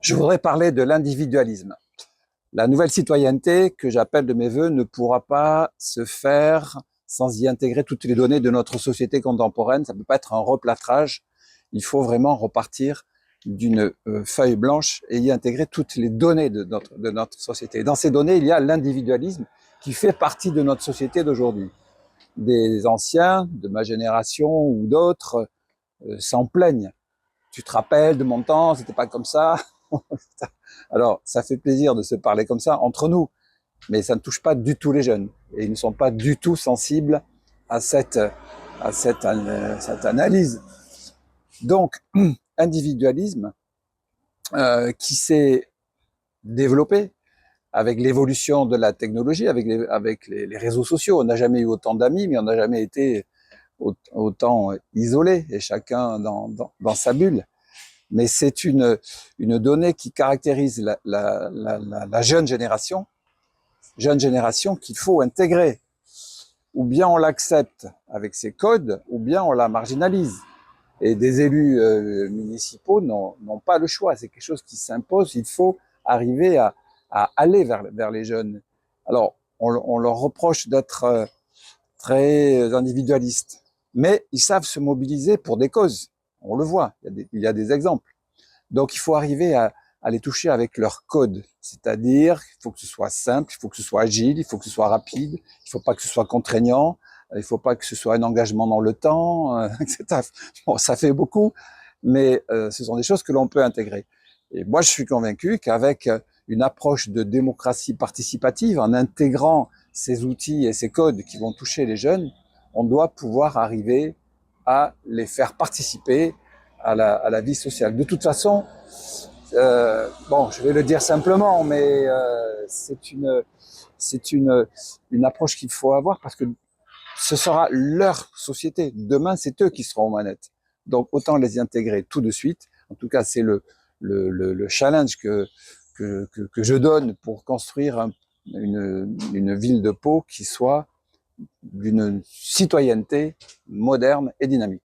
Je voudrais parler de l'individualisme. La nouvelle citoyenneté que j'appelle de mes voeux ne pourra pas se faire sans y intégrer toutes les données de notre société contemporaine. Ça ne peut pas être un replâtrage. Il faut vraiment repartir d'une feuille blanche et y intégrer toutes les données de notre société. Dans ces données, il y a l'individualisme qui fait partie de notre société d'aujourd'hui. Des anciens, de ma génération ou d'autres, s'en plaignent. Tu te rappelles de mon temps, c'était pas comme ça. Alors, ça fait plaisir de se parler comme ça entre nous, mais ça ne touche pas du tout les jeunes. Et ils ne sont pas du tout sensibles à cette analyse. Donc, individualisme qui s'est développé avec l'évolution de la technologie, avec les réseaux sociaux. On n'a jamais eu autant d'amis, mais on n'a jamais été autant isolés, et chacun dans sa bulle. Mais c'est une donnée qui caractérise la jeune génération qu'il faut intégrer. Ou bien on l'accepte avec ses codes, ou bien on la marginalise. Et des élus municipaux n'ont pas le choix, c'est quelque chose qui s'impose, il faut arriver à aller vers les jeunes. Alors, on leur reproche d'être très individualistes, mais ils savent se mobiliser pour des causes. On le voit, il y a des exemples. Donc, il faut arriver à les toucher avec leur code. C'est-à-dire, il faut que ce soit simple, il faut que ce soit agile, il faut que ce soit rapide, il ne faut pas que ce soit contraignant, il ne faut pas que ce soit un engagement dans le temps, etc. Bon, ça fait beaucoup, mais ce sont des choses que l'on peut intégrer. Et moi, je suis convaincu qu'avec une approche de démocratie participative, en intégrant ces outils et ces codes qui vont toucher les jeunes, on doit pouvoir arriver à les faire participer à la vie sociale. De toute façon, bon, je vais le dire simplement, mais c'est une approche qu'il faut avoir parce que ce sera leur société. Demain, c'est eux qui seront aux manettes. Donc, autant les y intégrer tout de suite. En tout cas, c'est le challenge que je donne pour construire une ville de Pau qui soit d'une citoyenneté moderne et dynamique.